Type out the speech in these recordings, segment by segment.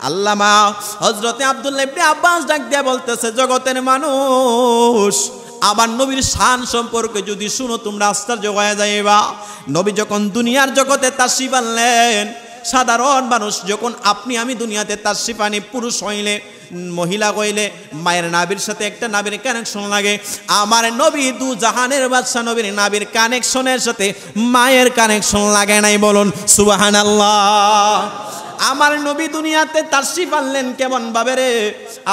আল্লামা হযরতে আব্দুল্লাহ ইবনে আব্বাস ডাক দিয়ে বলতেছে, জগতের মানুষ, আমার নবীর শান সম্পর্কে যদি শুনো তোমরা আশ্চর্য হয়ে যাইবা। নবী যখন দুনিয়ার জগতে তাশরিফ আনলেন, সাধারণ মানুষ যখন আপনি আমি দুনিয়াতে তাশরিফ আনি, পুরুষ হইলে মহিলা হইলে মায়ের নাভির সাথে একটা নাভির কানেকশন লাগে। আমার নবী দু জাহানের বাদশা নবীর নাভির কানেকশনের সাথে মায়ের কানেকশন লাগে নাই, বলুন সুবহানাল্লাহ। আমার নবী দুনিয়াতে তাশরিফ আনলেন কেমন ভাবে রে?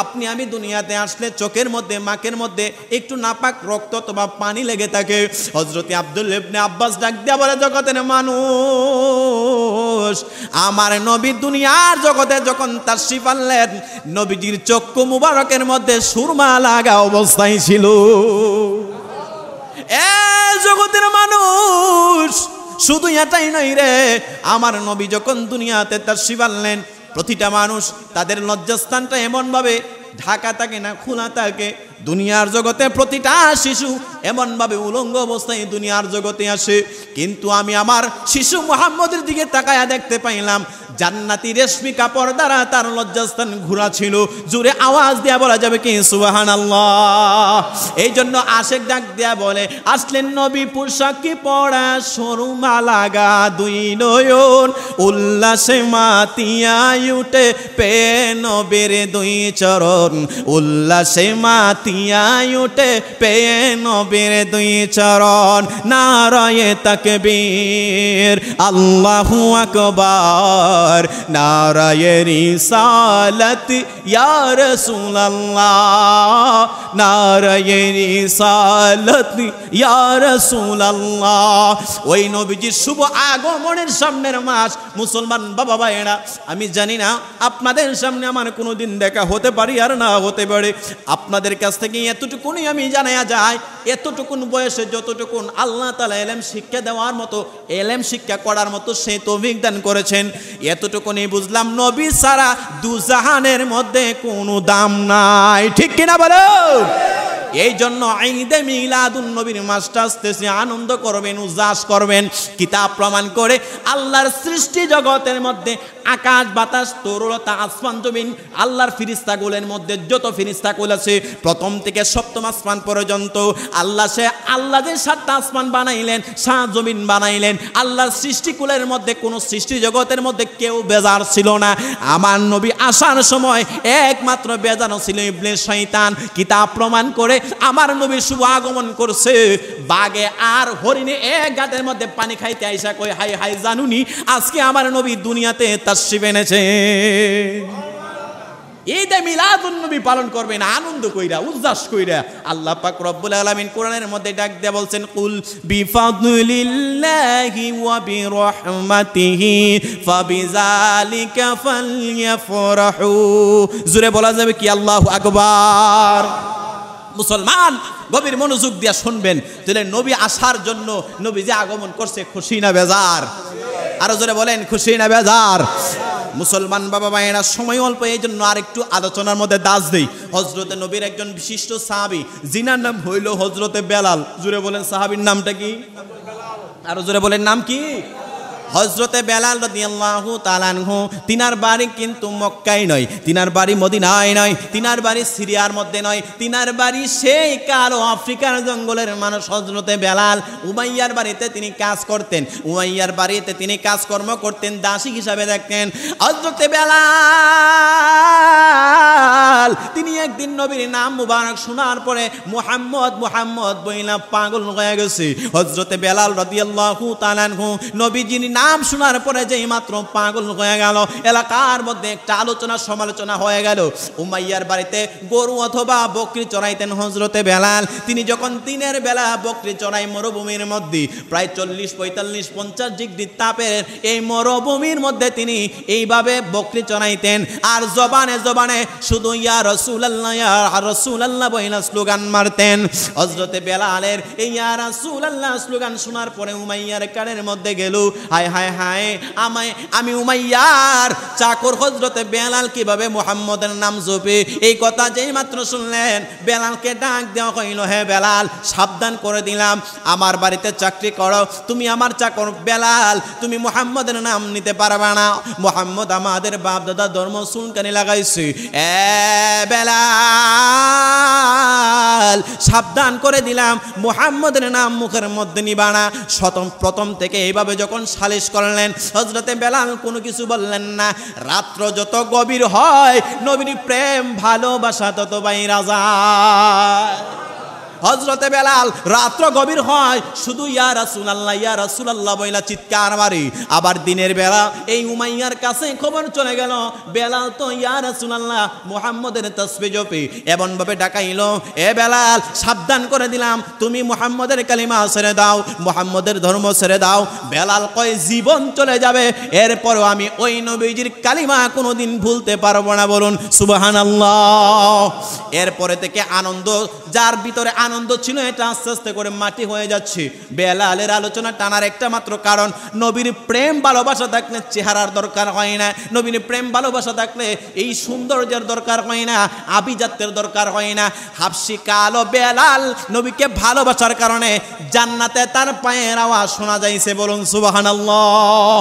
আপনি আমি দুনিয়াতে আসলে চোখের মধ্যে মাকের মধ্যে একটু নাপাক রক্ত অথবা পানি লেগে থাকে। হযরতে আব্দুল্লাহ ইবনে আব্বাস ডাক দিয়া বলে, জগতের মানুষ, আমার নবী দুনিয়ার জগতে যখন তাশরিফ আনলেন, নবীজির চক্ষু মুবারকের মধ্যে সুরমা লাগা অবস্থায় ছিল। এ জগতের মানুষ, শুধু এটাই নয় রে, আমার নবী যখন দুনিয়াতে তাশরিফ আনলেন, প্রতিটা মানুষ তাদের লজ্জাস্থানটা এমনভাবে ঢাকা থাকে না, খোলা থাকে। দুনিয়ার জগতে প্রতিটা শিশু এমনভাবে উলঙ্গ অবস্থায় দুনিয়ার জগতে আসে, কিন্তু আমি আমার শিশু মুহাম্মদের দিকে তাকায়া দেখতে পাইলাম জান্নাতি রেশমি কাপড় দ্বারা তার লজ্জাস্থান ঘোরা ছিল। জোরে আওয়াজ দেয়া বলা যাবে কি সুবহানাল্লাহ? এই জন্য আশেক ডাক দেয়া বলে, আসলেন নবী পোশাকি পরা, সুরমা লাগা দুই নয়ন, উল্লাসে মাতিয়া উঠে পে নবীর দুই চরণ, উল্লাসে মাতিয়া উঠে পে নবীর দুই চরণ। নারায়ে তাকবীর, আল্লাহু আকবার, নারায়ে রিসালাত ইয়া রাসূলুল্লাহ, নারায়ে রিসালাত ইয়া রাসূলুল্লাহ। ওই নবীজির শুভ আগমনের সামনের মাস মুসলমান বাবা ভাইয়েরা, আমি জানি না আপনাদের সামনে আমার কোনোদিন দেখা হতে পারি আর না হতে পারে। আপনাদের কাছ থেকে এতটুকুনি আমি জানা যায়, এতটুকুন বয়সে যতটুকুন আল্লাহ তাআলা ইলম শিক্ষা দেওয়ার মতো, ইলম শিক্ষা করার মতো সেই তৌফিক দান করেছেন, এতটুকুনি বুঝলাম নবী ছাড়া দু জাহানের মধ্যে কোনো দাম নাই। ঠিক কিনা বলো? এই জন্য ঈদে মিলাদুন নবীর মাসটা আসতেছে, আনন্দ করবেন, উল্লাস করবেন। কিতাব প্রমাণ করে আল্লাহর সৃষ্টি জগতের মধ্যে আকাশ বাতাস তরুলতা আসমান জমিন, আল্লাহর ফিরিস্তাগুলোর মধ্যে যত ফিরিস্তাগুলো আছে প্রথম থেকে সপ্তম আসমান পর্যন্ত, আল্লাহ যে 7টা আসমান বানাইলেন, 7 জমিন বানাইলেন, আল্লাহর সৃষ্টিকুলের মধ্যে কোনো সৃষ্টি জগতের মধ্যে কেউ বেজার ছিল না। আমার নবী আসার সময় একমাত্র বেজানো ছিল ইবলিস শয়তান। কিতাব প্রমাণ করে আমার নবী শুভ আগমন করছে, বাঘে আর হরিণে এক গাতের মধ্যে পানি খাইতে আইসা কই, হাই হাই জানুনি আজকে আমার নবী দুনিয়াতে তাশরিফ এনেছে। ঈদে মিলাদুন নবী পালন করবেন আনন্দ কইরা, উল্লাস কইরা। আল্লাহ পাক রব্বুল আলামিন কোরআনের মধ্যে ডাক দিয়ে বলছেন, কুল বিফাদলিল্লাহি ওয়া বিরহমাতিহি ফাবিযালিকা ফালইফরাহু। জোরে বলা যাবে কি আল্লাহু আকবার? মুসলমান গভীর মনোযোগ দিয়ে শুনবেন, তাহলে নবী আসার জন্য, নবী যে আগমন করছে, খুশি না বেজার? আরো জোরে বলেন, খুশি না বেজার? মুসলমান বাবা ভাইয়েরা, সময় অল্প, এই জন্য আরেকটু আলোচনার মধ্যে দাস দেই। হযরতে নবীর একজন বিশিষ্ট সাহাবী, জিনার নাম হইল হযরতে বেলাল। জোরে বলেন সাহাবীর নামটা কি? আরো জোরে বলেন, নাম কি? হযরতে বেলাল রাদিয়াল্লাহু তাআলা আনহু। তিনার বাড়ি কিন্তু মক্কায় নয়, তিনার বাড়ি মদিনায় নয়, তিনার বাড়ি সিরিয়ার মধ্যে নয়, তিনার বাড়ি সেই কালো আফ্রিকার জঙ্গলের মানুষ হযরতে বেলাল। উমাইয়ার বাড়িতে তিনি কাজ করতেন, উমাইয়ার বাড়িতে তিনি কাজকর্ম করতেন, দাসী হিসাবে দেখতেন। হযরতে বেলাল তিনি একদিন নবীর নাম মুবারক শোনার পরে মুহাম্মদ মুহাম্মদ বইলা পাগল হয়ে গেছে। হযরতে বেলাল রাদিয়াল্লাহু তাআলা আনহু নবীজির নাম শোনার পরে যেই মাত্র পাগল হয়ে গেল। এলাকার মধ্যে একটা আলোচনা সমালোচনা হয়ে গেল। উমাইয়ার বাড়িতে গরু অথবা বকরি চড়াইতেন হযরতে বেলাল। তিনি যখন দিনের বেলা বকরি চড়াই মরুভূমির মধ্যে, প্রায় 40-45-50 ডিগ্রি তাপের এই মরুভূমির মধ্যে তিনি এইভাবে বকরি চড়াইতেন। আর জবানে জবানে শুধু ইয়া রাসূলুল্লাহ রাসূলুল্লাহ ইয়া রাসূলুল্লাহ বইলা স্লোগান মারতেন। হযরতে বেলালের এই ইয়া রাসূলুল্লাহ স্লোগান শোনার পরে উমাইয়ার কানের মধ্যে গেল, হায় হায় হায়, আমি উমাইয়ার চাকর হযরতে বেলাল কিভাবে মুহাম্মদের নাম জপে। এই কথা যেই মাত্র শুনলেন বেলালকে ডাক দেওয়া হইল, হে বেলাল, সাবধান করে দিলাম, আমার বাড়িতে চাকরি করো, তুমি আমার চাকর বেলাল, তুমি মুহাম্মদের নাম নিতে পারবে না। মুহাম্মদ আমাদের বাপ দাদা ধর্ম সুনকানি লাগাইছে। এ বেলাল, সাবধান করে দিলাম, মুহাম্মদের নাম মুখের মধ্যে নিবা না। প্রথম থেকে এইভাবে যখন সালিশ করলেন, হযরতে বেলাল কোনো কিছু বললেন না। রাত্র যত গভীর হয় নবীর প্রেম ভালোবাসা তত বাইরা যায়। হযরতে বেলাল রাত্র গভীর হয় শুধু ইয়া রাসূলুল্লাহ ইয়া রাসূলুল্লাহ বইলা চিৎকার মারে। আবার দিনের বেলা এই উমাইয়ার কাছে খবর চলে গেল বেলাল তো ইয়া রাসূলুল্লাহ মুহাম্মদের তাসবিহ জপে। এমন ভাবে ডাকাইলো, এ বেলাল, সাবধান করে দিলাম, তুমি মুহাম্মদের কালিমা ছেড়ে দাও, মুহাম্মদের ধর্ম ছেড়ে দাও। বেলাল কয়, জীবন চলে যাবে এরপরও আমি ওই নবীজির কালিমা কোনোদিন ভুলতে পারবো না। বলুন সুবহানাল্লাহ। এরপরে থেকে আনন্দ, যার ভিতরে আনন্দ ছিল, এটা আস্তে আস্তে করে মাটি হয়ে যাচ্ছে। বেলালের আলোচনা টানার একটা মাত্র কারণ, নবীর প্রেম ভালোবাসা থাকলে চেহারার দরকার হয় না, নবীর প্রেম ভালোবাসা থাকলে এই সৌন্দর্যের দরকার হয় না, আভিজাত্যের দরকার হয় না। হাবশি কালো বেলাল নবীকে ভালোবাসার কারণে জান্নাতে তার পায়ের আওয়াজ শোনা যাইছে। বলুন সুবহানাল্লাহ।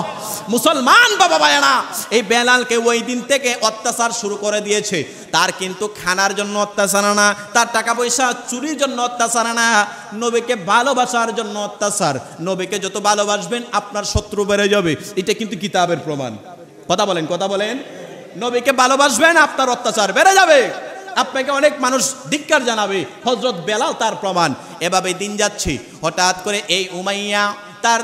মুসলমান বাবা ভাইয়েরা, এই বেলালকে ওই দিন থেকে অত্যাচার শুরু করে দিয়েছে। তার কিন্তু খানার জন্য অত্যাচার না, তার টাকা পয়সা চুরির জন্য অত্যাচার না, নবীকে ভালোবাসার জন্য অত্যাচার। নবীকে যত ভালোবাসবেন আপনার শত্রু বেড়ে যাবে, এটা কিন্তু কিতাবের প্রমাণ। কথা বলেন, কথা বলেন। নবীকে ভালোবাসবেন আপনার অত্যাচার বেড়ে যাবে, আপনাকে অনেক মানুষ ধিক্কার জানাবে। হযরত বেলাল তার প্রমাণ। এভাবে দিন যাচ্ছে। হঠাৎ করে এই উমাইয়া তার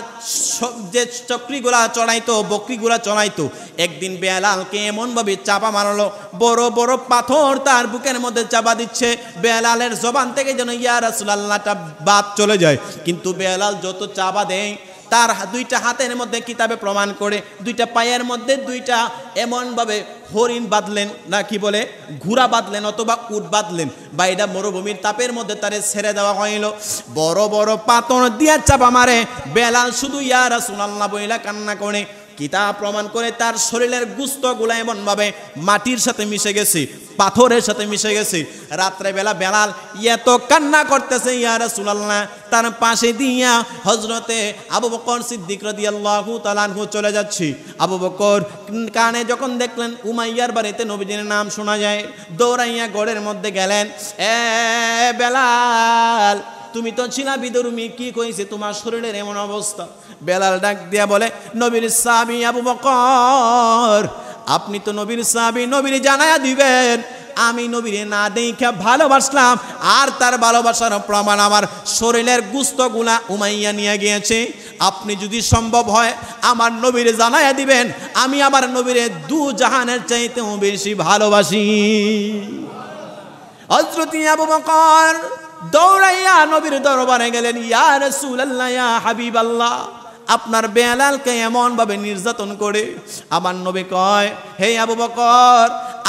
যে চক্রিগুলা চড়াইতো, বকরিগুলা চড়াইতো, একদিন বেলালকে এমনভাবে চাপা মারলো, বড় বড় পাথর তার বুকের মধ্যে চাপা দিচ্ছে। বেলালের জবান থেকে যেন ইয়া রাসূলুল্লাহটা বাদ চলে যায়। কিন্তু বেলাল যত চাপা দেয়, তার দুইটা হাতের মধ্যে কিতাবে প্রমাণ করে দুইটা পায়ের মধ্যে দুইটা এমনভাবে হরিণ বাঁধলেন, না কি বলে ঘোড়া বাঁধলেন অথবা উট বাঁধলেন, বা এটা মরুভূমির তাপের মধ্যে তারে ছেড়ে দেওয়া হইল। বড় বড় পাথর দিয়া চাপা মারে। বেলাল শুধু ইয়া রাসূলুল্লাহ বইলা কান্না করে। কিতাব প্রমাণ করে তার শরীরের গোশতগুলো এমনভাবে মাটির সাথে মিশে গেছে, পাথরের সাথে মিশে গেছে। রাত্রেবেলা বেলাল এত কান্না করতেছে, ইয়া রাসূলুল্লাহ তার পাশে দিয়া হযরতে আবু বকর সিদ্দিক রাদিয়াল্লাহু তাআলা আনহু চলে যাচ্ছে। আবু বকর কানে যখন দেখলেন উমাইয়ার বাড়িতে নবীজির নাম শোনা যায়, দৌড়াইয়া ঘরের মধ্যে গেলেন। এ বেলাল, তুমি তো ছিলা বিধর্মী, কি কইছে তোমার শরীরের এমন অবস্থা? বেলাল ডাক দিয়া বলে, নবীর সাহাবী আবু বকর, আপনি তো নবীর সাহাবী, নবীর জানায়া দিবেন। আমি নবীরে না দেখা ভালোবাসলাম, আর তার ভালোবাসার প্রমাণ আমার শরীরের গোশতগুলা উমাইয়া নিয়ে গিয়েছে। আপনি যদি সম্ভব হয় আমার নবীরে জানায়া দিবেন, আমি আমার নবীরে দু জাহানের চাইতেও বেশি ভালোবাসি। হযরত আবু বকর দৌড়াইয়া নবীর দরবারে গেলেন। ইয়া রাসূলুল্লাহ, ইয়া হাবিবাল্লাহ, আপনার বেলালকে এমন ভাবে নির্যাতন করে। আমার নবী কয়, হে আবু বকর,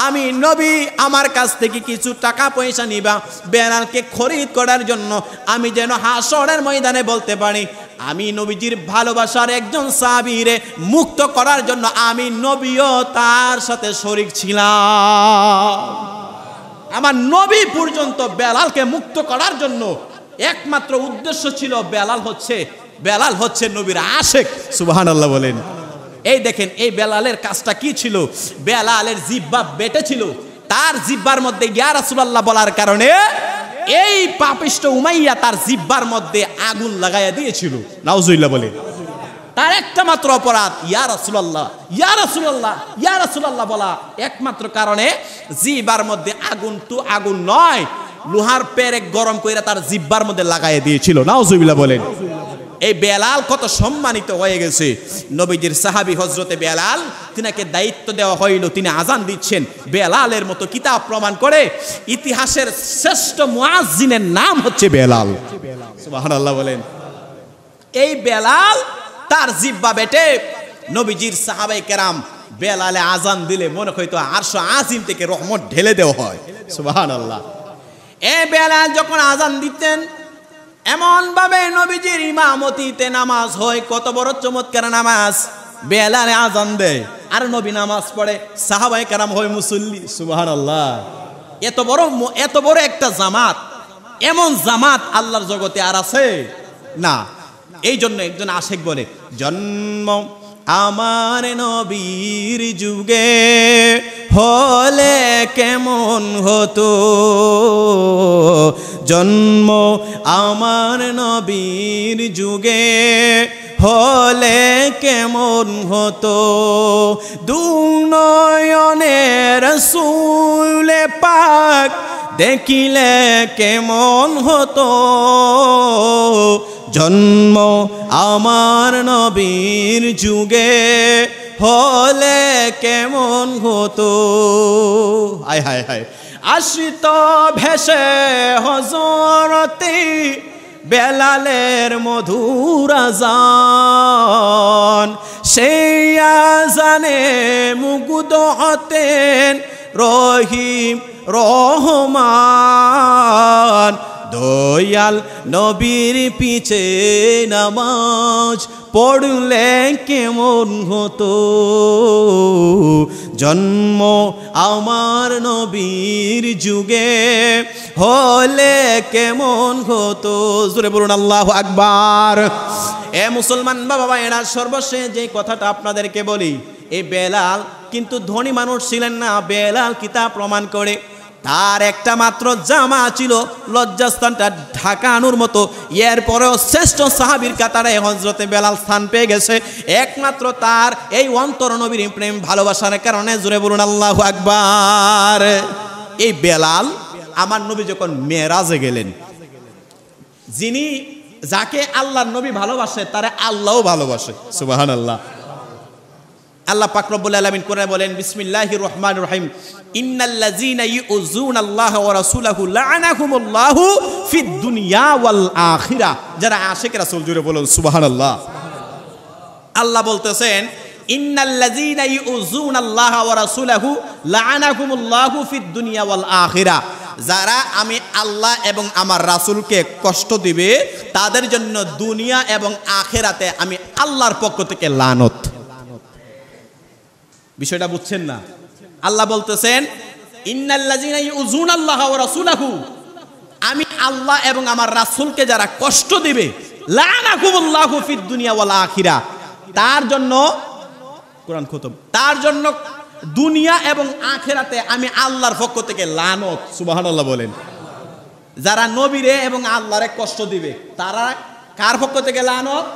আমি নবী আমার কাছ থেকে কিছু টাকা পয়সা নিবা বেলালকে খরিদ করার জন্য, আমি যেন হাসরের ময়দানে বলতে পারি আমি নবীজির ভালোবাসার একজন সাহাবীরে মুক্ত করার জন্য আমি নবীও তার সাথে শরীক ছিলাম। আমার নবী পর্যন্ত বেলালকে মুক্ত করার জন্য একমাত্র উদ্দেশ্য ছিল বেলাল হচ্ছে নবীর আশিক। সুবহানাল্লাহ বলেন। এই দেখেন এই বেলালের কাজটা কি ছিল। বেলালের জিহ্বা বেটে ছিল, তার জিহ্বার মধ্যে ইয়া রাসূলুল্লাহ বলার কারণে এই পাপিষ্ট উমাইয়া তার জিহ্বার মধ্যে আগুন লাগাইয়া দিয়েছিল। নাউজুবিল্লাহ বলেন। তার একটা মাত্র অপরাধ ইয়া রাসূলুল্লাহ, ইয়া রাসূলুল্লাহ, ইয়া রাসূলুল্লাহ বলা একমাত্র কারণে জিহ্বার মধ্যে আগুন নয়, লোহার পেরেক গরম কইরা তার জিহ্বার মধ্যে লাগাইয়া দিয়েছিল। নাউজুবিল্লাহ বলেন। এই বেলাল কত সম্মানিত হয়ে গেছে। নবীজির সাহাবী হযরতে বেলাল, তিনাকে দায়িত্ব দেওয়া হইল, তিনি আজান দিচ্ছেন। বেলালের মতো কিতাব প্রমাণ করে ইতিহাসের শ্রেষ্ঠ মুয়াজ্জিনের নাম হচ্ছে বেলাল। সুবহানাল্লাহ বলেন। এই বেলাল তার জিহ্বা বেটে নবীজির সাহাবায়ে কেরাম বেলালে আজান দিলে মনে হইতো আরশ আজিম থেকে রহমত ঢেলে দেওয়া হয়। সুবহানাল্লাহ। এ বেলাল যখন আজান দিতেন এমন ভাবে নবীজির ইমামতিতে নামাজ হয়, কত বড় চমৎকার নামাজ। বেলালে আজান দেয় আর নবী নামাজ পড়ে, সাহাবায়ে কেরাম হয় মুসল্লি। সুবহানাল্লাহ। এত বড় একটা জামাত, এমন জামাত আল্লাহর জগতে আর আছে না। এই জন্য একজন আশেক বলে, জন্ম আমার নবীর যুগে হলে কেমন হতো, জন্ম আমার নবীর যুগে হলে কেমন হতো, দুনয়নের রাসূল পাক দেখিলে কেমন হতো, জন্ম আমার নবীর যুগে হলে কেমন হতো। হায় হায় হায়। আসিত ভেসে হযরতে বেলালের মধুর আযান, সেই আযানে মুগ্ধ হতেন রহিম রহমান, দয়াল নবীর পিছে নামাজ পড়লে কেমন হতো, জন্ম আমার নবীর যুগে হলে কেমন হতো। জোরে বলুন আল্লাহু আকবার। এ মুসলমান বাবা ভাইয়েরা, সর্বশেষ যে কথাটা আপনাদেরকে বলি, এই বেলাল কিন্তু ধনী মানুষ ছিলেন না। বেলাল কিতাব প্রমাণ করে তার একটা মাত্র জামা ছিল, লজ্জাস্থানটা ঢাকানোর মতো। এরপরেও শ্রেষ্ঠ সাহাবীর কাতারে হযরতে বেলাল স্থান পেয়ে গেছে, একমাত্র তার এই অন্তর নবীর প্রেম ভালোবাসার কারণে। জোরে বলুন আল্লাহু আকবার। এই বেলাল আমার নবী যখন মেরাজে গেলেন, যাকে আল্লাহর নবী ভালোবাসে তারে আল্লাহও ভালোবাসে। সুবহানাল্লাহ। আল্লাহ পাক রব্বুল আলামিন কোরআনে বলেন, বিসমিল্লাহির রহমানির রহিম, ইন্নাল্লাযীনা ইউযুনাল্লাহা ওয়া রাসূলাহু লা'আনাহুমুল্লাহু ফিদ দুনিয়া ওয়াল আখিরা। যারা আশিক রাসূল, জুড়ে বলুন সুবহানাল্লাহ। আল্লাহ বলতেছেন, ইন্নাল্লাযীনা ইউযুনাল্লাহা ওয়া রাসূলাহু লা'আনাহুমুল্লাহু ফিদ দুনিয়া ওয়াল আখিরা। যারা আমি আল্লাহ এবং আমার রাসূলকে কষ্ট দিবে তাদের জন্য দুনিয়া এবং আখিরাতে আমি আল্লাহর পক্ষ থেকে লানত। বিষয়টা বুঝছেন না? আল্লাহ বলতেছেন, ইন্নাল্লাযীনা ইউযুনাল্লাহা ওয়া রাসূলাহু, আমি আল্লাহ এবং আমার রাসূলকে যারা কষ্ট দিবে, লা'আনাহুমুল্লাহু ফিদ দুনিয়া ওয়াল আখিরা, তার জন্য কোরআন খতম, তার জন্য দুনিয়া এবং আখিরাতে আমি আল্লাহর পক্ষ থেকে লানত। সুবহানাল্লাহ বলেন। যারা নবীরে এবং আল্লাহরে কষ্ট দিবে তারা কার পক্ষ থেকে লানত?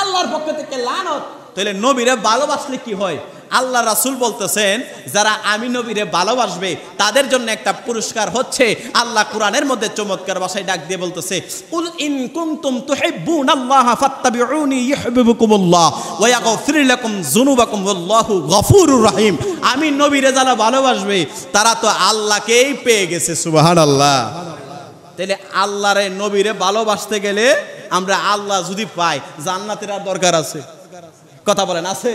আল্লাহর পক্ষ থেকে লানত। তাহলে নবীরে ভালোবাসলে কি হয়? আল্লাহ রাসূল বলতেছেন, যারা আমি নবীরে ভালোবাসবে তাদের জন্য একটা পুরস্কার হচ্ছে, আল্লাহ কোরআনের মধ্যে চমৎকার ভাষায় ডাক দিয়ে বলতেছে, কুল ইন কুনতুম তুহিব্বুনাল্লাহা ফাত্তাবিউনি ইউহিব্বুকুমুল্লাহ ওয়া ইয়াগফির লাকুম যুনুবাকুম ওয়াল্লাহু গফুরুর রহিম। আমি নবীরে যারা ভালোবাসবে তারা তো আল্লাহকেই পেয়ে গেছে। সুবহানাল্লাহ। তাহলে আল্লাহরে নবীরে ভালোবাসতে গেলে আমরা আল্লাহ যদি পাই, জান্নাতের আর দরকার আছে? কথা বলেন, আছে?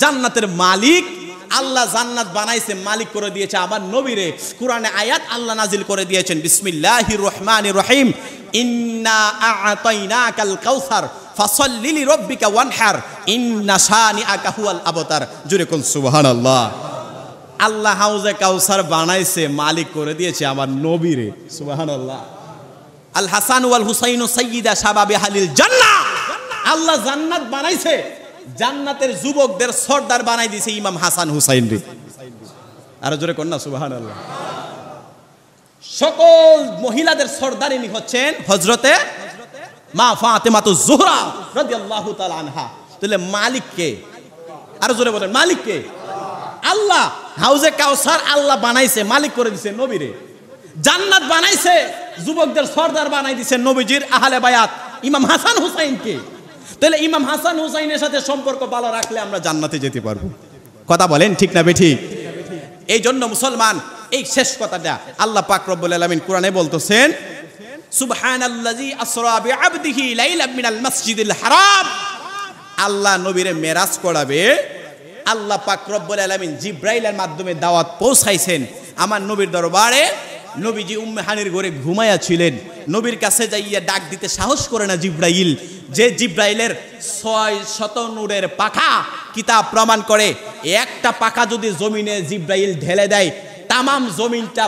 জান্নাতের মালিক আল্লাহ জান্নাত বানাইছে, মালিক করে দিয়েছে আমার নবীরে। কুরআনে আয়াত আল্লাহ নাজিল করে দিয়েছেন, বিসমিল্লাহির রহমানির রহিম, ইন্না আ'তাইনাকাল কাউসার ফাসাল্লি লিরাব্বিকা ওয়ানহার ইন্না শানিআকা হুয়াল আবতার। জোরে কোন সুবহানাল্লাহ। আল্লাহ হাউজে কাউসার বানাইছে, মালিক করে দিয়েছে আমার নবীরে। সুবহানাল্লাহ। আল হাসান ওয়াল হুসাইনু সাইয়্যিদা শাবাবি আহলিল জান্নাহ। আল্লাহ জান্নাত বানাইছে, জান্নাতের যুবকদের সর্দার বানাই দিয়েছে ইমাম হাসান হুসাইন রে। আর জোরে কন্যা সুবহানাল্লাহ। সকল মহিলাদের সর্দারিনী হচ্ছেন হযরতে মা ফাতেমাতুজ জোহরা রাদিয়াল্লাহু তাআলা আনহা। তাহলে মালিক কে? আর জোরে বলেন, মালিক কে? আল্লাহ। হাউজে কাউসার আল্লাহ বানাইছে, মালিক করে দিয়েছে নবীরে। জান্নাত বানাইছে, যুবকদের সর্দার বানাই দিয়েছে নবীজির আহলে বায়াত ইমাম হাসান হুসাইনকে। তাহলে ইমাম হাসান হুসাইনের সাথে সম্পর্ক ভালো রাখলে আমরা জান্নাতে যেতে পারবো। কথা বলেন ঠিক না বেঠিক? এই জন্য মুসলমান, এই শেষ কথাটা আল্লাহ পাক রব্বুল আলামিন কোরআনে বলতেছেন, সুবহানাল্লাযী আসরা বিআবদিহি লাইলাম মিনাল মাসজিদিল হারাম। আল্লাহ নবীরে মেরাজ করাবে আল্লাহ পাক রব্বুল আলামিন জিব্রাইলের মাধ্যমে দাওয়াত পৌঁছাইছেন আমার নবীর দরবারে। নবীজি উম্মে হানির ঘরে ঘুমায়া ছিলেন, নবীর কাছে যাইয়া ডাক দিতে সাহস করে না জিব্রাইল। যে জিব্রাইলের 600 নূরের পাখা কিতাব প্রমাণ করে, একটা পাখা যদি জমিনে জিব্রাইল ঢেলে দেয় তামাম জমিনটা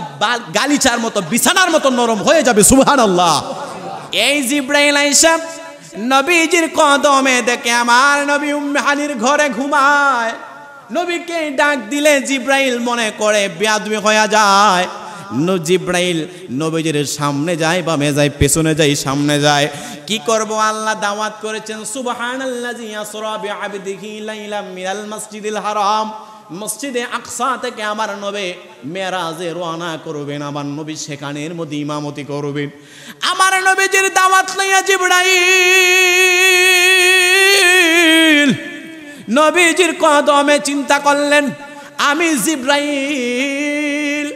গালিচার মতো বিছানার মতো নরম হয়ে যাবে। সুবহানাল্লাহ। এই জিব্রাইল আইসা নবীজির কদমে দেখে আমার নবী উম্মে হানির ঘরে ঘুমায়। নবীকে ডাক দিলে জিব্রাইল মনে করে বেয়াদবি হয়ে যায়। জিব্রাইল নবীজির সামনে যায়, বামে যায়, পেছনে যায়, সামনে যায়। কি করব, আল্লাহ দাওয়াত করেছেন সুবহানাল্লাযী আসরা বিআবদিহি লাইলাম মিনাল মাসজিদিল হারাম, মসজিদে আকসা থেকে আমার নবী মেরাজে রওনা করবেন। আমার নবী সেখানের মধ্যে ইমামতি করবেন। আমার নবীজির দাওয়াত লইয়া জিব্রাইল নবীজির কদমে চিন্তা করলেন, আমি জিব্রাইল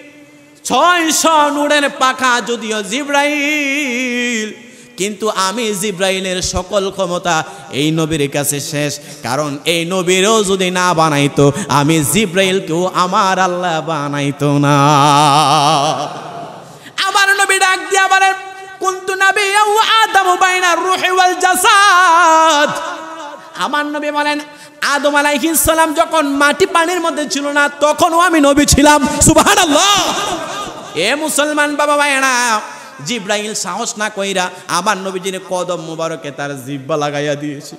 600 নূরের পাখা যদিও জিব্রাইল, কিন্তু আমি জিব্রাইলের সকল ক্ষমতা এই নবীর কাছে শেষ। কারণ এই নবীরও যদি না বানাইতো আমি জিব্রাইলকেও আমার আল্লাহ বানাইতো না। আমার নবী ডাক দিয়া বলেন, কুনতু নাবিয়্যা ওয়া আদামু বাইনা রূহি ওয়াল জাসাদ। আমার নবী বলেন, আদম আলাইহিস সালাম যখন মাটি পানির মধ্যে ছিল না তখনও আমি নবী ছিলাম। সুবহানাল্লাহ। এ মুসলমান বাবা ভাইরা, জিব্রাইল সাহস না কইরা আমার নবীজির কদম মোবারকে তার জিহ্বা লাগাইয়া দিয়েছে।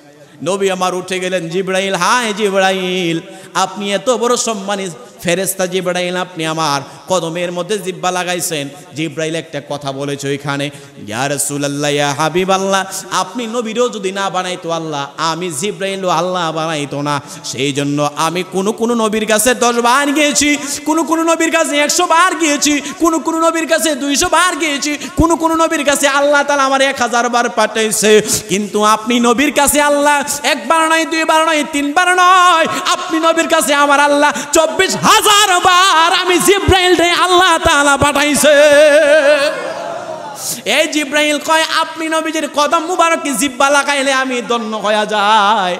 নবী আমার উঠে গেলেন। জিব্রাইল, হায় জিব্রাইল, আপনি এত বড় সম্মানিত ফেরেশতা জিব্রাইল, আপনি আমার কদমের মধ্যে জিহ্বা লাগাইছেন। জিব্রাইল একটা কথা বলেছে ওইখানে, ইয়া রাসূলুল্লাহ, ইয়া হাবিবাল্লাহ, আপনি নবীরও যদি না বানাইতো আল্লাহ, আমি জিব্রাইলও আল্লাহ বানাইতো না। সেই জন্য আমি কোন নবীর কাছে 10 বার গিয়েছি, কোন নবীর কাছে 100 বার গিয়েছি, কোন নবীর কাছে 200 বার গিয়েছি, কোন নবীর কাছে আল্লাহ তাআলা আমার 1000 বার পাঠাইছে। কিন্তু আপনি নবীর কাছে আল্লাহ 1 বার নয়, 2 বার নয়, 3 বার নয়, আপনি নবীর কাছে আমার আল্লাহ 24,000 বার আমি জিব্রাইল রে আল্লাহ তাআলা পাঠাইছে। এই জিব্রাইল কয়, আপনি নবীজির কদম মুবারকে জিহ্বা লাগাইলে আমি ধন্য হয়ে যায়।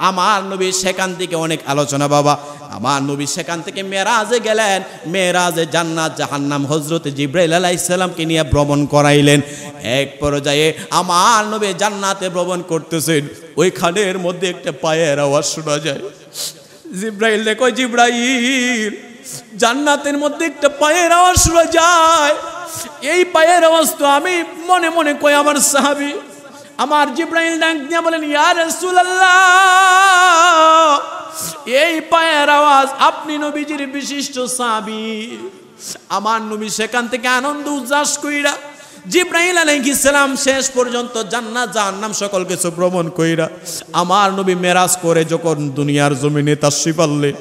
আমার নবী সেখান থেকে অনেক আলোচনা বাবা। আমার নবী সেখান থেকে মেরাজে গেলেন। মেরাজে জান্নাত জাহান্নাম হযরত জিব্রাইল আলাইহিস সালামকে নিয়ে ভ্রমণ করাইলেন। এক পর্যায়ে আমার নবী জান্নাতে ভ্রমণ করতেছেন, ওইখানের মধ্যে একটা পায়ের আওয়াজ শোনা যায়। জিব্রাইল দেখো, জিব্রাইল, জান্নাতের মধ্যে একটা পায়ের আওয়াজ শোনা যায়। এই পায়ের আওয়াজ তো আমি মনে মনে কই আমার সাহাবী। আমার জিব্রাইল ডাক দিয়া বলেন, ইয়া রাসূলুল্লাহ, এই পায়ের আওয়াজ আপনি নবীজির বিশিষ্ট সাহাবী। আমার নবী সেখান থেকে আনন্দ উল্লাস কইরা জিব্রাইল আলাইহিস সালাম শেষ পর্যন্ত জান্নাত জাহান্নাম সকল কিছু ভ্রমণ কইরা আমার নবী মেরাজ করে যখন দুনিয়ার জমিনে তাশরিফ আনলেন,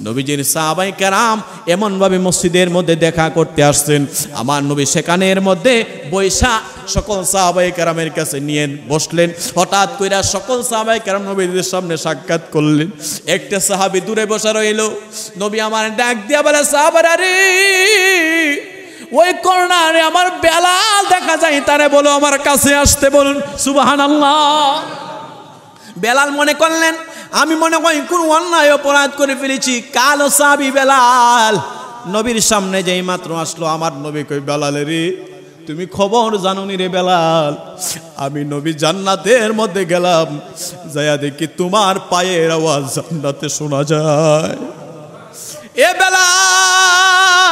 নবীজির সাহাবায়ে কেরাম এমন ভাবে মসজিদের মধ্যে দেখা করতে আসছেন। আমার নবী সেখানের মধ্যে বৈশা সকল সাহাবায়ে কেরামের কাছে নিয়ে বসলেন। হঠাৎ কইরা সকল সাহাবায়ে কেরাম নবীদের সামনে সাক্ষাৎ করলেন। একটা সাহাবী দূরে বসা রইল। নবী আমার ডাক দিয়া বলে, সাহাবারা রে, ওই কর্নারে আমার বেলাল দেখা যায়, তারে বলো আমার কাছে আসতে বলুন। সুবহানাল্লাহ। বেলাল মনে করলেন আমি মনে করি কোন অন্যায় অপরাধ করে ফেলেছি। কালো সাহাবী বেলাল নবীর সামনে যেই মাত্র আসলো, আমার নবী কই, বেলাল রে, তুমি খবর জানো নি রে বেলাল? আমি নবী জান্নাতের মধ্যে গেলাম, যাইয়া দেখি তোমার পায়ের আওয়াজ জান্নাতে শোনা যায়। এ বেলাল,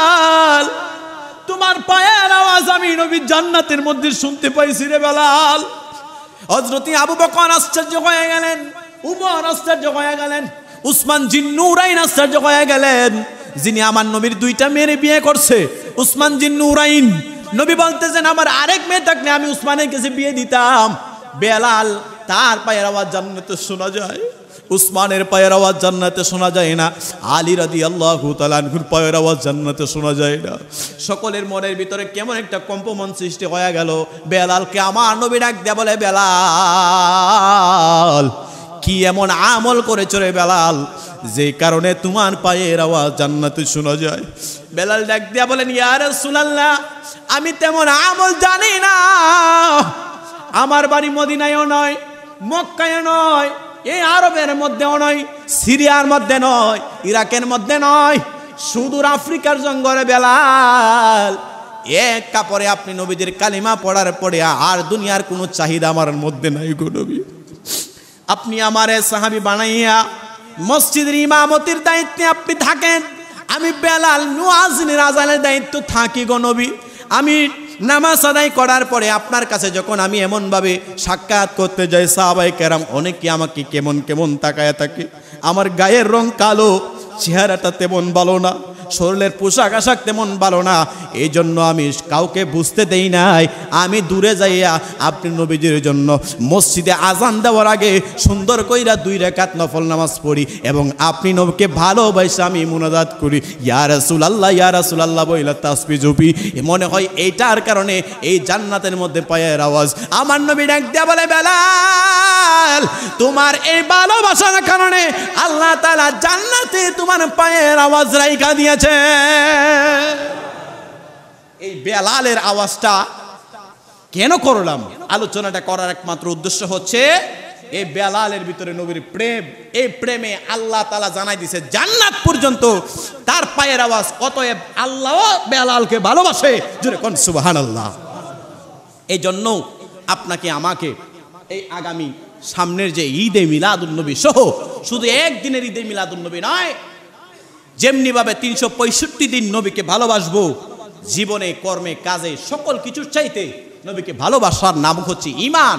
তোমার পায়ের আওয়াজ আমি নবী জান্নাতের মধ্যে শুনতে পাইছি রে বেলাল। হযরত আবু বকর আশ্চর্য হয়ে গেলেন, উমর আশ্চর্য হয়ে গেলেন, উসমান জিন্নুরাইন আশ্চর্য হয়ে গেলেন, যিনি আমার নবীর 2টা মেয়ে বিয়ে করছে। উসমান জিন্নুরাইন, নবী বলতেছেন আমার আরেক মেয়ে থাকলে আমি উসমানের কাছে বিয়ে দিতাম। বেলাল, তার পায়ের আওয়াজ জান্নাতে শোনা যায়, উসমানের পায়ের আওয়াজ জান্নাতে শোনা যায় না, আলী রাদিয়াল্লাহু তাআলা আনহুর পায়ের আওয়াজ জান্নাতে শোনা যায় না। সকলের মনের ভিতরে কেমন একটা কম্পন সৃষ্টি হয়ে গেল। বেলালকে আমার নবী ডাক দেয়া বলে, বেলাল, কি এমন আমল করেছ রে বেলাল, যে কারণে তোমার পায়ের আওয়াজ জান্নাতে শোনা যায়? বেলাল ডাক দেয়া বলেন, ইয়া রাসূলুল্লাহ, আমি তেমন আমল জানি না। আমার বাড়ি মদিনায়ও নয়, মক্কায়ও নয়, এই আরবের মধ্যেও নয়, সিরিয়ার মধ্যে নয়, ইরাকের মধ্যে নয়, সুদূর আফ্রিকার জঙ্গলে বেলাল এক কাপড়ে আপনি নবীদের কালিমা পড়ার পরে আর দুনিয়ার কোনো চাহিদা আমার মধ্যে নাই গো নবী। আপনি আমারে সাহাবী বানাইয়া মসজিদের ইমামতির দায়িত্বে আপনি থাকেন, আমি বেলাল মুয়াজ্জিনের আযানের দায়িত্ব থাকি গো নবী। আমি নামাজ আদায় করার পরে আপনার কাছে যখন আমি এমনভাবে সাক্ষাৎ করতে যাই, সাহাবায়ে কেরাম অনেকে আমাকে কেমন কেমন তাকায় থাকে। আমার গায়ের রং কালো, চেহারাটা তেমন ভালো না, শরীরের পোশাক আশাক তেমন ভালো না, এই জন্য আমি কাউকে বুঝতে দেই নাই। আমি দূরে যাইয়া আপনি নবীজির জন্য মসজিদে আজান দেওয়ার আগে সুন্দর কইরা 2 রাকাত নফল নামাজ পড়ি এবং আপনি নবীকে ভালোবাসা আমি মুনাজাত করি, ইয়া রাসূলুল্লাহ ইয়া রাসূলুল্লাহ বইলা তাসবিহ জপি। মনে হয় এইটার কারণে এই জান্নাতের মধ্যে পায়ের আওয়াজ। আমার নবী ডাক দিয়া বলে, বেলাল তোমার এই ভালোবাসার কারণে আল্লাহ তাআলা জান্নাতে তোমার পায়ের আওয়াজ রাইখা দিয়েছে। এই বেলালের আওয়াজটা কেন করলাম? আলোচনাটা করার একমাত্র উদ্দেশ্য হচ্ছে এই বেলালের ভিতরে নবীর প্রেম, এই প্রেমে আল্লাহ তাআলা জানাই দিয়েছে জান্নাত পর্যন্ত তার পায়ের আওয়াজ। অতএব আল্লাহ বেলালকে ভালোবাসে, জোরে কোন সুবহানাল্লাহ। এই জন্য আপনাকে আমাকে এই আগামী সামনের যে ঈদে মিলাদুন নবী সহ শুধু একদিনের ঈদে মিলাদুন নবী নয়, যেমনি ভাবে 365 দিন নবীকে ভালোবাসবো, জীবনে কর্মে কাজে সকল কিছুর চাইতে নবীকে ভালোবাসার নাম হচ্ছে ঈমান।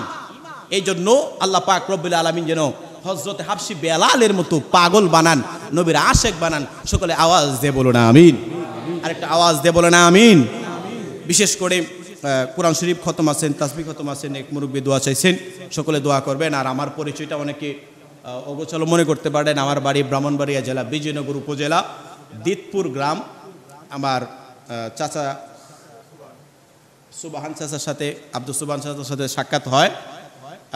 এই জন্য আল্লাহ পাক রব্বুল আলামিন যেন হযরত হাবশী বেলালের মতো পাগল বানান, নবীর আশেক বানান। সকলে আওয়াজ দিয়ে বলো না আমিন। আরেকটা আওয়াজ দিয়ে বলো না আমিন। বিশেষ করে কোরআন শরীফ খতম আছেন, তাসবিহ খতম আছেন, এক মুরব্বী দোয়া চাইছেন, সকলে দোয়া করবেন। আর আমার পরিচয়টা অনেকে অগোচর মনে করতে পারেন। আমার বাড়ি ব্রাহ্মণবাড়িয়া জেলা বিজয়নগর উপজেলা দিতপুর গ্রাম। আমার চাচা সুবহান চাচার সাথে, আব্দুল সুবহান চাচার সাথে সাক্ষাৎ হয়।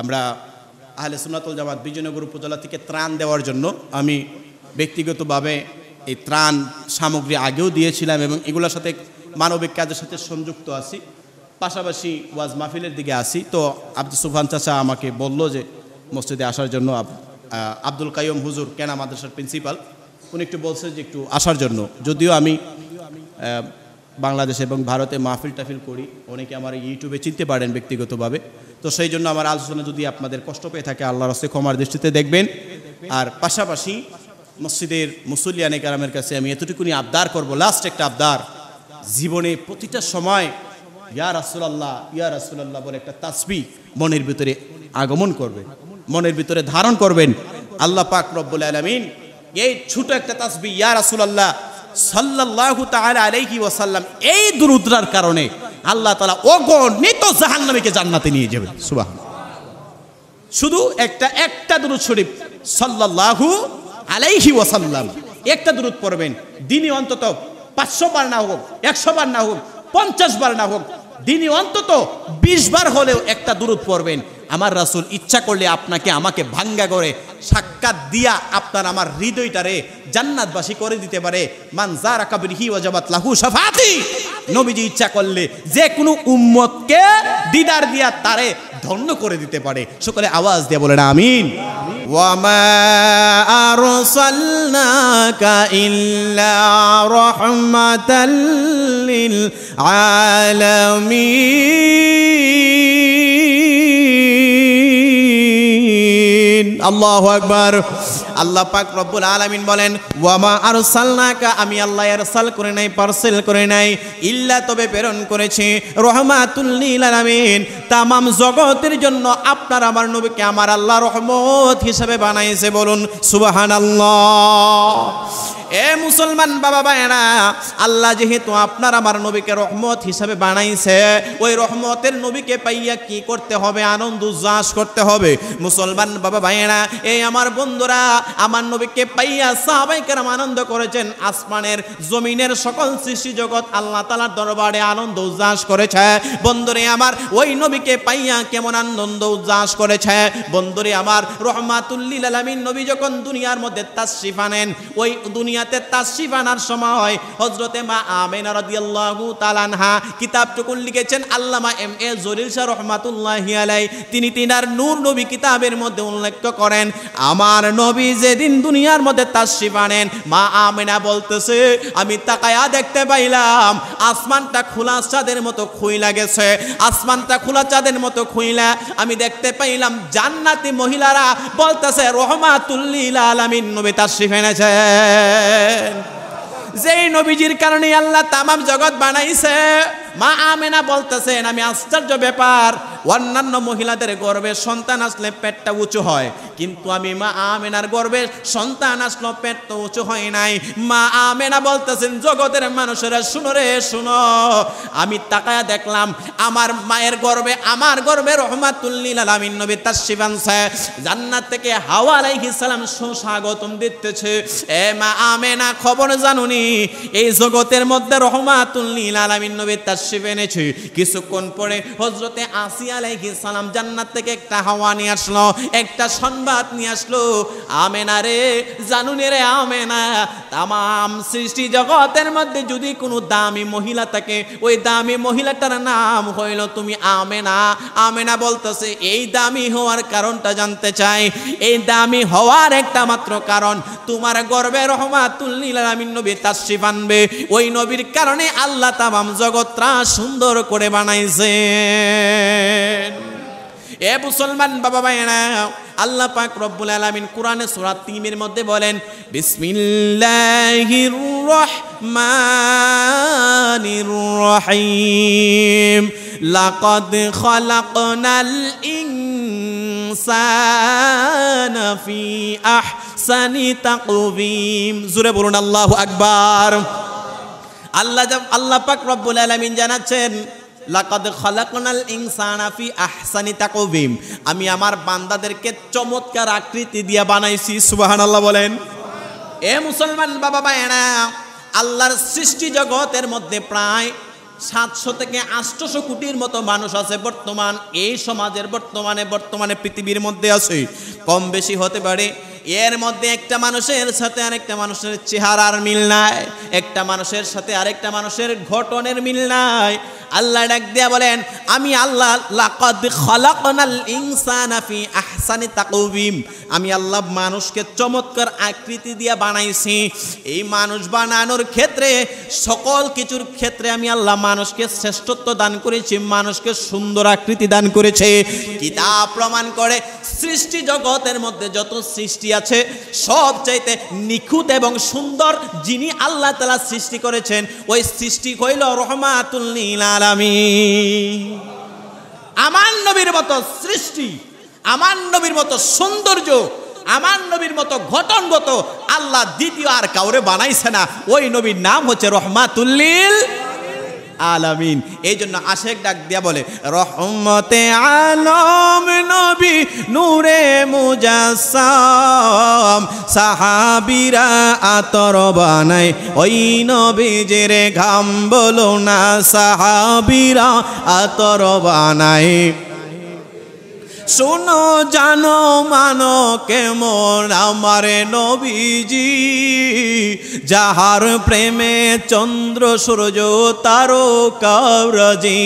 আমরা আহলে সুন্নাত ওয়াল জামাত বিজয়নগর উপজেলা থেকে ত্রাণ দেওয়ার জন্য আমি ব্যক্তিগতভাবে এই ত্রাণ সামগ্রী আগেও দিয়েছিলাম এবং এগুলোর সাথে মানবিক কাজের সাথে সংযুক্ত আছি, পাশাপাশি ওয়াজ মাহফিলের দিকে আসি। তো আব্দুল সুবহান চাচা আমাকে বলল যে মসজিদে আসার জন্য। আব্দুল কাইয়ুম হুজুর কেনা মাদ্রাসার প্রিন্সিপাল, উনি একটু বলছে যে একটু আসার জন্য। যদিও আমি বাংলাদেশ এবং ভারতে মাহফিল টাফিল করি, অনেকে আমার ইউটিউবে চিনতে পারেন ব্যক্তিগতভাবে। তো সেই জন্য আমার আলোচনা যদি আপনাদের কষ্ট পেয়ে থাকে আল্লাহর রাস্তায় ক্ষমার দৃষ্টিতে দেখবেন। আর পাশাপাশি মসজিদের মুসল্লিয়ানে কেরামের কাছে আমি এতটুকুনি আবদার করব, লাস্ট একটা আবদার, জীবনে প্রতিটা সময় ইয়া রাসূলুল্লাহ ইয়া রাসূলুল্লাহ বলে একটা তাসবিহ মনের ভিতরে আগমন করবে, মনের ভিতরে ধারণ করবেন। আল্লাহ পাক রব্বুল আলামিন এই ছোট একটা তাসবিহ ইয়া রাসূলুল্লাহ সাল্লাল্লাহু তাআলা আলাইহি ওয়াসাল্লাম, এই দুরূদটার কারণে আল্লাহ তাআলা অগণিত জাহান্নামীকে জান্নাতে নিয়ে যাবেন। সুবহানাল্লাহ। শুধু একটা দুরূদ শরীফ সাল্লাল্লাহু আলাইহি ওয়াসাল্লাম একটা দুরূদ পড়বেন, দিনে অন্তত 500 বার না হোক, 100 বার না হোক, 50 বার না হোক, দিনে অন্তত 20 বার হলেও একটা দুরূদ পড়বেন। আমার রাসূল ইচ্ছা করলে আপনাকে আমাকে ভাঙ্গা করে সাক্ষাৎ দিয়া আপনার আমার হৃদয়টারে জান্নাতবাসী করে দিতে পারে। মান যারা কাবরিহি ওয়াজাবাত লাহু শাফাআতি। নবীজি ইচ্ছা করলে যে কোনো উম্মতকে দিদার দিয়া তারে ধন্য করে দিতে পারে। সকলে আওয়াজ দিয়ে বলেন আমিন। ওয়া মা আরসালনাকা ইল্লা রাহমাতাল লিল আলামিন। আল্লাহু আকবার। আল্লাহ পাক রব্বুল আলামিন বলেন ওয়া মা আরসালনাকা, আমি আল্লাহ ইরসাল করে নাই, পার্সেল করে নাই, ইল্লা তবে প্রেরণ করেছি রাহমাতুল লিল আলামিন, তামাম জগতের জন্য আপনার আমার নবীকে আমার আল্লাহ রহমত হিসেবে বানাইছে। বলুন সুবহানাল্লাহ। এ মুসলমান বাবা ভাইরা, আল্লাহ যেহেতু আপনার আমার নবীকে রহমত হিসেবে বানাইছে, ওই রহমতের নবীকে পাইয়া কি করতে হবে? আনন্দ উল্লাস করতে হবে। মুসলমান বাবা ভাইরা, এই আমার বন্ধুরা, আমার নবীকে পাইয়া সাহাবায়ে কেরাম আনন্দ করেছেন। আসমানের জমিনের সকল সৃষ্টি জগৎ আল্লাহ তাআলার দরবারে আনন্দ উল্লাস করেছে। বন্ধুরে আমার, ওই নবীকে পাইয়া কেমন আনন্দ উল্লাস করেছে? বন্ধুরে আমার, রহমাতুল লিল আলামিন নবী যখন দুনিয়ার মধ্যে তাশরিফ আনেন, ওই দুনিয়া দুনিয়াতে তাশরিফ আনার সময় হযরতে মা আমেনা রাদিয়াল্লাহু তাআলা আনহা কিতাবটুকুন লিখেছেন আল্লামা এম এ জলিল শাহ রাহমাতুল্লাহি আলাইহি। তিনি তিনার নূর নবী কিতাবের মধ্যে উল্লেখ করেন, আমার নবী যেদিন দুনিয়ার মধ্যে তাশরিফ আনেন, মা আমেনা বলতেছে আমি তাকায়া দেখতে পাইলাম আসমানটা খোলা চাঁদের মতো খুইলা গেছে। আসমানটা খোলা চাঁদের মতো খুইলা আমি দেখতে পাইলাম জান্নাতি মহিলারা বলতেছে রহমাতুল লিল আলামিন নবী তাশরিফ এনেছেন। যেই নবীজির কারণে আল্লাহ তামাম জগৎ বানাইছে। মা আমেনা বলতেছেন আমি আশ্চর্য ব্যাপার, অন্যান্য মহিলাদের গর্ভে সন্তান আসলে পেটটা উঁচু হয়, কিন্তু আমি মা আমেনার গর্ভে সন্তান আসলো পেট তো উঁচু হয় নাই। মা আমেনা বলতেছেন জগতের মানুষেরা শুনো রে শুনো, আমি তাকায়া দেখলাম আমার মায়ের গর্ভে আমার গর্ভে রহমাতুল লিল আলামিন নবী তাশরিফ আনছে। জান্নাত থেকে হাওয়া আলাইহিস সালাম সুস্বাগতম দিতেছে। এ মা আমেনা খবর জানুনি, এই জগতের মধ্যে রহমাতুল লিল আলামিন নবী তাশরিফ এনেছে। কিছুক্ষণ পরে হযরতে আসিয়া আলাইহিস সালাম জান্নাত থেকে একটা হাওয়া নিয়ে আসলো, একটা সংবাদ নিয়ে আসলো, আমেনা রে জানুনি রে আমেনা, তামাম সৃষ্টি জগতের মধ্যে যদি কোনো দামি মহিলা থাকে ওই দামি মহিলাটার নাম হইল তুমি আমেনা। আমেনা বলতেছে এই দামি হওয়ার কারণটা জানতে চাই। এই দামি হওয়ার একটা মাত্র কারণ তোমার গর্ভে রহমাতুল লিল আলামিন নবী তাশরিফ আনবে। ওই নবীর কারণে আল্লাহ তামাম জগৎটা সুন্দর করে বানাইছেন। এ মুসলমান বাবা ভাইরা, আল্লাহ পাক রব্বুল আলামিন কোরআনে সূরা ৩ এর মধ্যে বলেন বিসমিল্লাহির রহমানির রহিম লাকাদ খালাকনাল ইনসানা ফি আহসানি তাকওয়িম। জোরে বলুন আল্লাহু আকবার। আল্লাহ পাক রব্বুল আলামিন জানাচ্ছেন লাকাদ খালাকনাল ইনসানা ফি আহসানি তাকওয়িম, আমি আমার বান্দাদেরকে চমৎকার আকৃতি দিয়ে বানাইছি। সুবহানাল্লাহ বলেন। এ মুসলমান বাবা ভাইরা, আল্লাহর সৃষ্টি জগতের মধ্যে প্রায় 700 থেকে 800 কোটির মতো মানুষ আছে বর্তমান এই সমাজের বর্তমানে পৃথিবীর মধ্যে আছে। কম বেশি হতে পারে। এর মধ্যে একটা মানুষের সাথে আরেকটা মানুষের চেহারার মিল নাই, একটা মানুষের সাথে আরেকটা মানুষের গঠনের মিল নাই। আল্লাহ ডাক দিয়া বলেন আমি আল্লাহ লাকাদ খালাকনাল ইনসানা ফি আহসানি তাকওয়িম, আমি আল্লাহ মানুষকে চমৎকার আকৃতি দিয়ে বানাইছি। এই মানুষ বানানোর ক্ষেত্রে সকল কিছুর ক্ষেত্রে আমি আল্লাহ মানুষকে শ্রেষ্ঠত্ব দান করেছি, মানুষকে সুন্দর আকৃতি দান করেছে। কিতাব প্রমাণ করে সৃষ্টি জগতের মধ্যে যত সৃষ্টি আছে সবচাইতে নিখুঁত এবং সুন্দর যিনি আল্লাহ তাআলা সৃষ্টি করেছেন ওই সৃষ্টি হইল রহমাতুল লিল আলামিন। আমার নবীর মতো সৃষ্টি, আমার নবীর মতো সৌন্দর্য, আমার নবীর মতো গঠনগত আল্লাহ দ্বিতীয় আর কাউরে বানাইছে না। ওই নবীর নাম হচ্ছে রহমাতুল লিল আলামিন। এই জন্য আশেক ডাক দিয়া বলে রহমতে আলম নবী নূরে মুজাসসাম, সাহাবীরা আতর বানায় ওই নবীজির ঘাম, বলো না সাহাবীরা আতর বানায়। শোনো জানো মানো কেমন আমার নবীজি, যাহার প্রেমে চন্দ্র সূর্য তারকারাজি।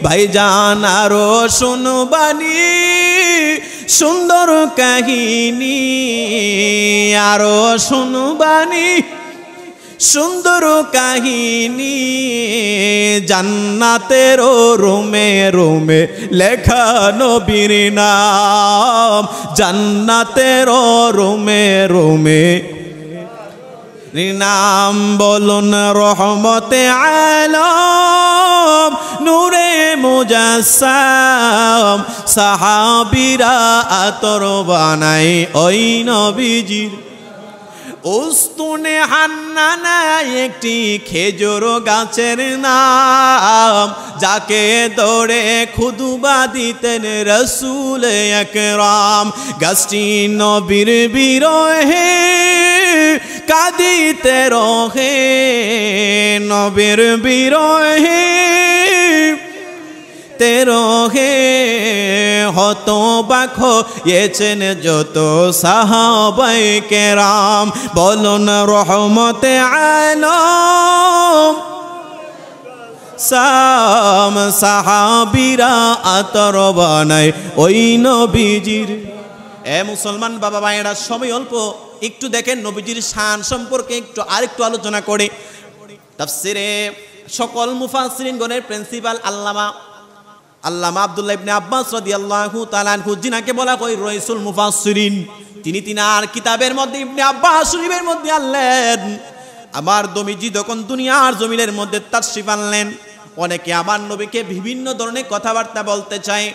ভাইজান আরো শুনবানি সুন্দর কাহিনী, আরো শুনবানি সুন্দর কাহিনী, জান্নাতের রুমে রুমে লেখা নবীর নাম, জান্নাতের রুমে রুমে নাম। বলুন রহমতে আলম নূরে মুজাসসাম, সাহাবীরা আতর বানাই ওই নবীজির। উস্তুনে হান্নানা একটি খেজুর গাছের নাম, যাকে ধরে খুদবা দিতেন রাসূল আকরাম। গাছটি নবীর বিরহে কাঁদিতে রহে, নবীর বিরহে তেরো হে হতবাক হয়েছেন যত সাহাবায়ে কেরাম। বলুন রহমতে আলম সাম সাহাবীরা আতর বানায় ওই নবীজির। এ মুসলমান বাবা ভাইয়েরা, সময় অল্প, একটু দেখেন নবীজির শান সম্পর্কে একটু আরেকটু আলোচনা করে। তাফসিরে সকল মুফাসসিরিনগণের প্রিন্সিপাল আল্লামা আব্দুল্লাহ ইবনে আব্বাস রাদিয়াল্লাহু তাআলা আনহু, যিনাকে বলা হয় রাইসুল মুফাসসিরিন, তিনি তিনার কিতাবের মধ্যে ইবনে আব্বাস শরীফের মধ্যে আনলেন, আমার নবীজি যখন দুনিয়ার জমিনের মধ্যে তাশরিফ আনলেন, অনেকে আমার নবীকে বিভিন্ন ধরনের কথাবার্তা বলতে চায়।